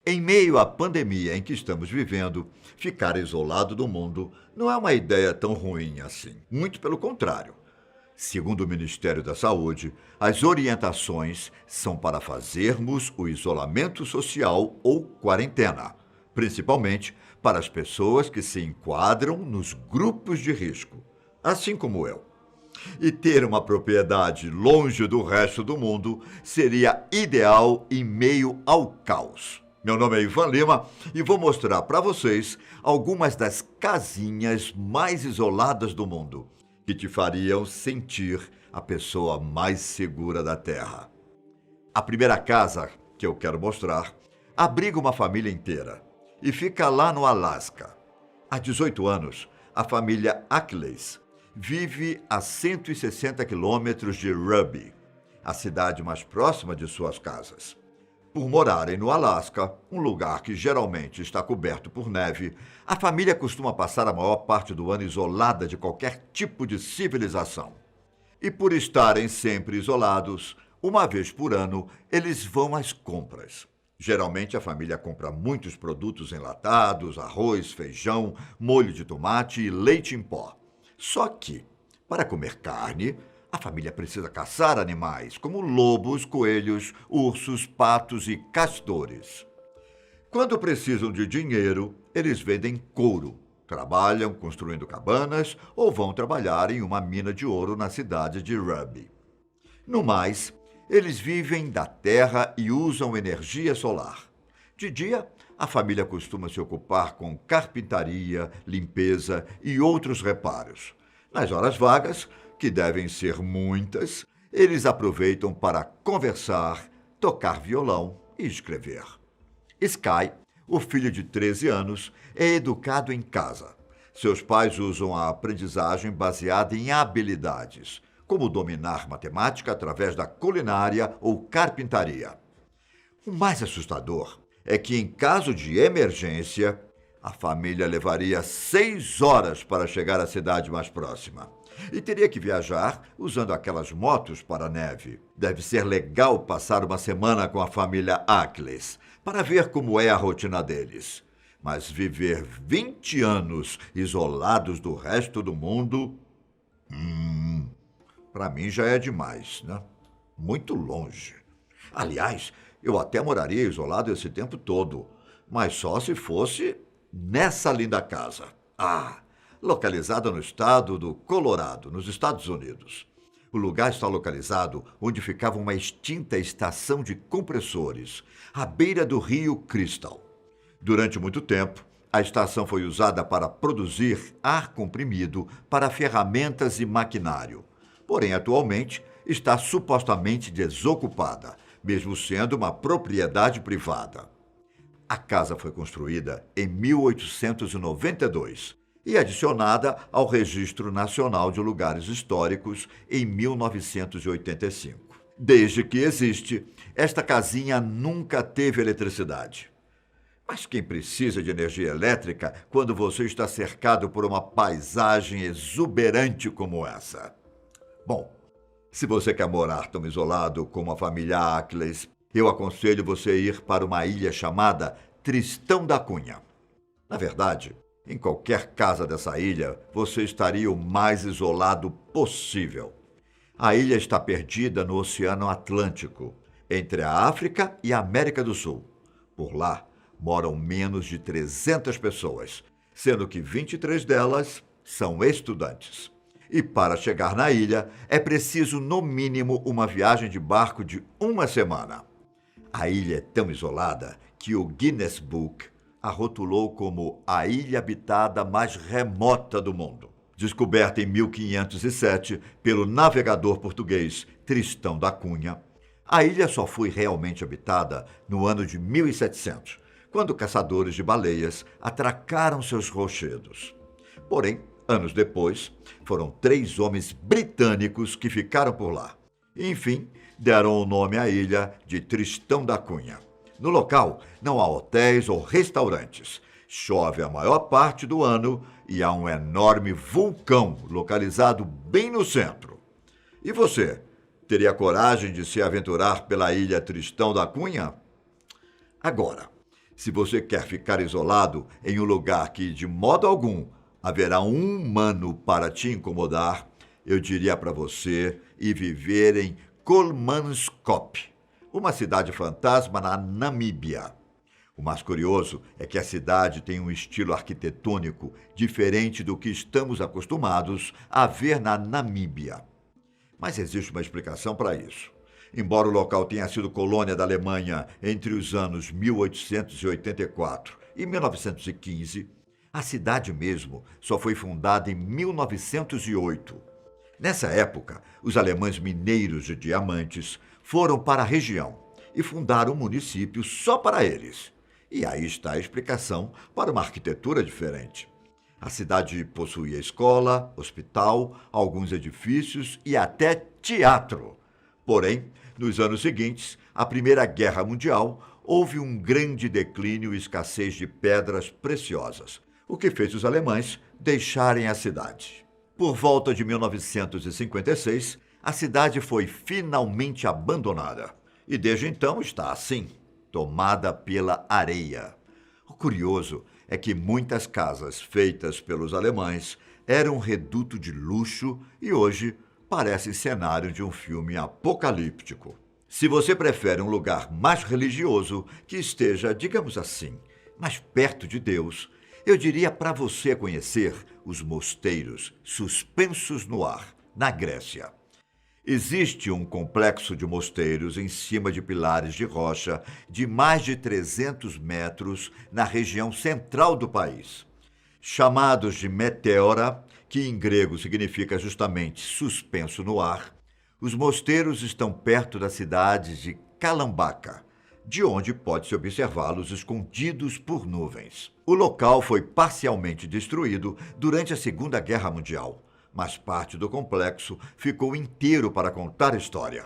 Em meio à pandemia em que estamos vivendo, ficar isolado do mundo não é uma ideia tão ruim assim. Muito pelo contrário. Segundo o Ministério da Saúde, as orientações são para fazermos o isolamento social ou quarentena, principalmente para as pessoas que se enquadram nos grupos de risco, assim como eu. E ter uma propriedade longe do resto do mundo seria ideal em meio ao caos. Meu nome é Ivan Lima e vou mostrar para vocês algumas das casinhas mais isoladas do mundo, que te fariam sentir a pessoa mais segura da Terra. A primeira casa que eu quero mostrar abriga uma família inteira e fica lá no Alasca. Há 18 anos, a família Ackles vive a 160 quilômetros de Ruby, a cidade mais próxima de suas casas. Por morarem no Alasca, um lugar que geralmente está coberto por neve, a família costuma passar a maior parte do ano isolada de qualquer tipo de civilização. E por estarem sempre isolados, uma vez por ano, eles vão às compras. Geralmente a família compra muitos produtos enlatados, arroz, feijão, molho de tomate e leite em pó. Só que, para comer carne, a família precisa caçar animais, como lobos, coelhos, ursos, patos e castores. Quando precisam de dinheiro, eles vendem couro, trabalham construindo cabanas ou vão trabalhar em uma mina de ouro na cidade de Ruby. No mais, eles vivem da terra e usam energia solar. De dia, a família costuma se ocupar com carpintaria, limpeza e outros reparos. Nas horas vagas, que devem ser muitas, eles aproveitam para conversar, tocar violão e escrever. Sky, o filho de 13 anos, é educado em casa. Seus pais usam a aprendizagem baseada em habilidades, como dominar matemática através da culinária ou carpintaria. O mais assustador é que, em caso de emergência, a família levaria 6 horas para chegar à cidade mais próxima. E teria que viajar usando aquelas motos para a neve. Deve ser legal passar uma semana com a família Ackles, para ver como é a rotina deles. Mas viver 20 anos isolados do resto do mundo, para mim já é demais, né? Muito longe. Aliás, eu até moraria isolado esse tempo todo, mas só se fosse nessa linda casa. Localizada no estado do Colorado, nos Estados Unidos. O lugar está localizado onde ficava uma extinta estação de compressores, à beira do rio Crystal. Durante muito tempo, a estação foi usada para produzir ar comprimido para ferramentas e maquinário. Porém, atualmente, está supostamente desocupada, mesmo sendo uma propriedade privada. A casa foi construída em 1892 e adicionada ao Registro Nacional de Lugares Históricos em 1985. Desde que existe, esta casinha nunca teve eletricidade. Mas quem precisa de energia elétrica quando você está cercado por uma paisagem exuberante como essa? Bom, se você quer morar tão isolado como a família Ackles, eu aconselho você ir para uma ilha chamada Tristão da Cunha. Na verdade, em qualquer casa dessa ilha, você estaria o mais isolado possível. A ilha está perdida no Oceano Atlântico, entre a África e a América do Sul. Por lá, moram menos de 300 pessoas, sendo que 23 delas são estudantes. E para chegar na ilha, é preciso, no mínimo, uma viagem de barco de uma semana. A ilha é tão isolada que o Guinness Book a rotulou como a ilha habitada mais remota do mundo. Descoberta em 1507 pelo navegador português Tristão da Cunha, a ilha só foi realmente habitada no ano de 1700, quando caçadores de baleias atracaram seus rochedos. Porém, anos depois, foram 3 homens britânicos que ficaram por lá. E, enfim, deram o nome à ilha de Tristão da Cunha. No local, não há hotéis ou restaurantes. Chove a maior parte do ano e há um enorme vulcão localizado bem no centro. E você, teria coragem de se aventurar pela ilha Tristão da Cunha? Agora, Se você quer ficar isolado em um lugar que, de modo algum, haverá um humano para te incomodar, eu diria para você ir viver em Kolmanskop, uma cidade fantasma na Namíbia. O mais curioso é que a cidade tem um estilo arquitetônico diferente do que estamos acostumados a ver na Namíbia. Mas existe uma explicação para isso. Embora o local tenha sido colônia da Alemanha entre os anos 1884 e 1915, a cidade mesmo só foi fundada em 1908. Nessa época, os alemães mineiros de diamantes foram para a região e fundaram um município só para eles. E aí está a explicação para uma arquitetura diferente. A cidade possuía escola, hospital, alguns edifícios e até teatro. Porém, nos anos seguintes, à Primeira Guerra Mundial, houve um grande declínio e escassez de pedras preciosas, o que fez os alemães deixarem a cidade. Por volta de 1956, a cidade foi finalmente abandonada. E desde então está assim, tomada pela areia. O curioso é que muitas casas feitas pelos alemães eram um reduto de luxo e hoje parecem cenário de um filme apocalíptico. Se você prefere um lugar mais religioso, que esteja, digamos assim, mais perto de Deus, eu diria para você conhecer os mosteiros suspensos no ar, na Grécia. Existe um complexo de mosteiros em cima de pilares de rocha de mais de 300 metros na região central do país. Chamados de meteora, que em grego significa justamente suspenso no ar, os mosteiros estão perto da cidade de Calambaca, de onde pode-se observá-los escondidos por nuvens. O local foi parcialmente destruído durante a Segunda Guerra Mundial, mas parte do complexo ficou inteiro para contar a história.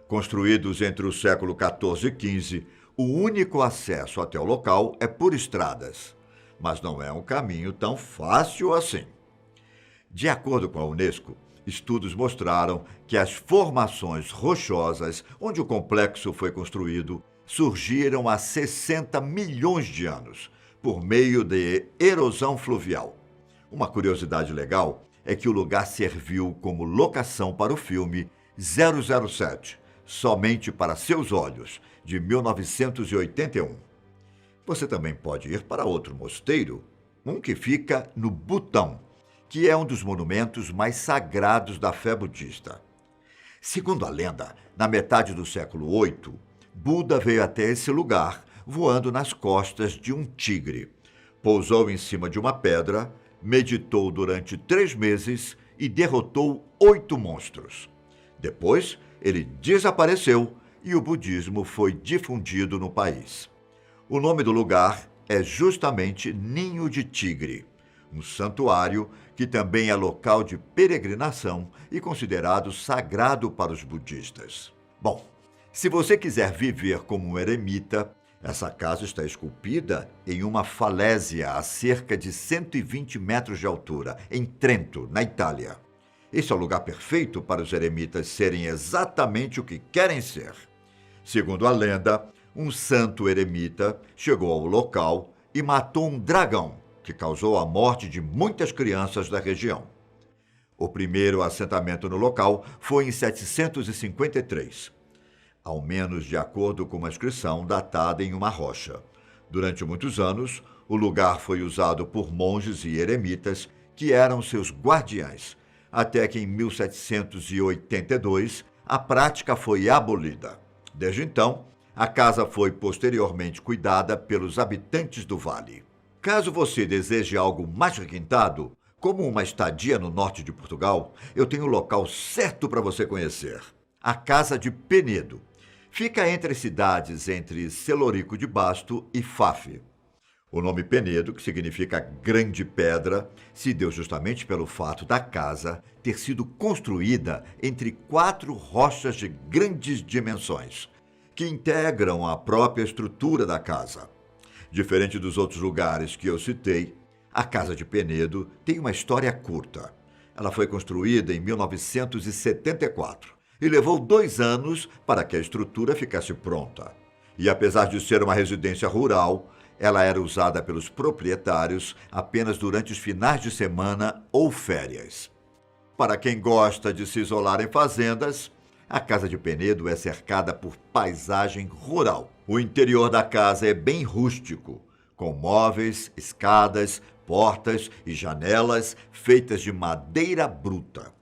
Construídos entre o século XIV e XV, o único acesso até o local é por estradas, mas não é um caminho tão fácil assim. De acordo com a Unesco, estudos mostraram que as formações rochosas onde o complexo foi construído surgiram há 60 milhões de anos, por meio de erosão fluvial. Uma curiosidade legal é que o lugar serviu como locação para o filme 007, Somente para Seus Olhos, de 1981. Você também pode ir para outro mosteiro, um que fica no Butão, que é um dos monumentos mais sagrados da fé budista. Segundo a lenda, na metade do século VIII, Buda veio até esse lugar voando nas costas de um tigre. Pousou em cima de uma pedra, meditou durante 3 meses e derrotou 8 monstros. Depois, ele desapareceu e o budismo foi difundido no país. O nome do lugar é justamente Ninho de Tigre, um santuário que também é local de peregrinação e considerado sagrado para os budistas. Bom, se você quiser viver como um eremita, essa casa está esculpida em uma falésia a cerca de 120 metros de altura, em Trento, na Itália. Esse é o lugar perfeito para os eremitas serem exatamente o que querem ser. Segundo a lenda, um santo eremita chegou ao local e matou um dragão, que causou a morte de muitas crianças da região. O primeiro assentamento no local foi em 753, ao menos de acordo com uma inscrição datada em uma rocha. Durante muitos anos, o lugar foi usado por monges e eremitas que eram seus guardiães, até que em 1782 a prática foi abolida. Desde então, a casa foi posteriormente cuidada pelos habitantes do vale. Caso você deseje algo mais requintado, como uma estadia no norte de Portugal, eu tenho o local certo para você conhecer. A Casa de Penedo. Fica entre as cidades entre Celorico de Basto e Faf. O nome Penedo, que significa grande pedra, se deu justamente pelo fato da casa ter sido construída entre 4 rochas de grandes dimensões, que integram a própria estrutura da casa. Diferente dos outros lugares que eu citei, a Casa de Penedo tem uma história curta. Ela foi construída em 1974 e levou 2 anos para que a estrutura ficasse pronta. E apesar de ser uma residência rural, Ela era usada pelos proprietários apenas durante os finais de semana ou férias. Para quem gosta de se isolar em fazendas, a casa de Penedo é cercada por paisagem rural. O interior da casa é bem rústico, com móveis, escadas, portas e janelas feitas de madeira bruta.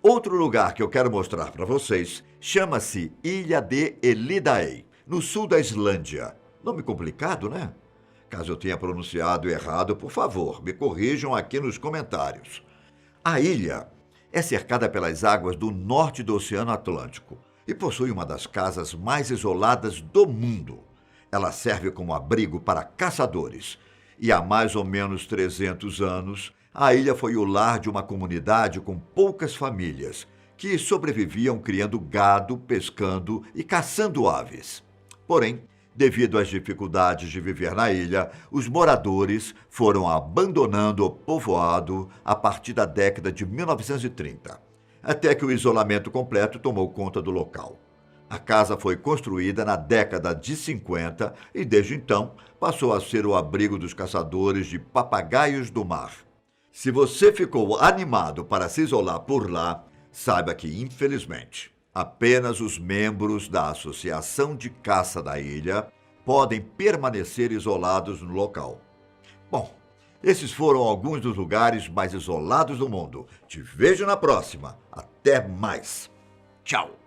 Outro lugar que eu quero mostrar para vocês chama-se Ilha de Elidaei, no sul da Islândia. Nome complicado, né? Caso eu tenha pronunciado errado, por favor, me corrijam aqui nos comentários. A ilha é cercada pelas águas do norte do Oceano Atlântico e possui uma das casas mais isoladas do mundo. Ela serve como abrigo para caçadores e há mais ou menos 300 anos, a ilha foi o lar de uma comunidade com poucas famílias que sobreviviam criando gado, pescando e caçando aves. Porém, devido às dificuldades de viver na ilha, os moradores foram abandonando o povoado a partir da década de 1930, até que o isolamento completo tomou conta do local. A casa foi construída na década de 50 e, desde então, passou a ser o abrigo dos caçadores de papagaios do mar. Se você ficou animado para se isolar por lá, saiba que, infelizmente, apenas os membros da Associação de Caça da ilha podem permanecer isolados no local. Bom, esses foram alguns dos lugares mais isolados do mundo. Te vejo na próxima. Até mais. Tchau.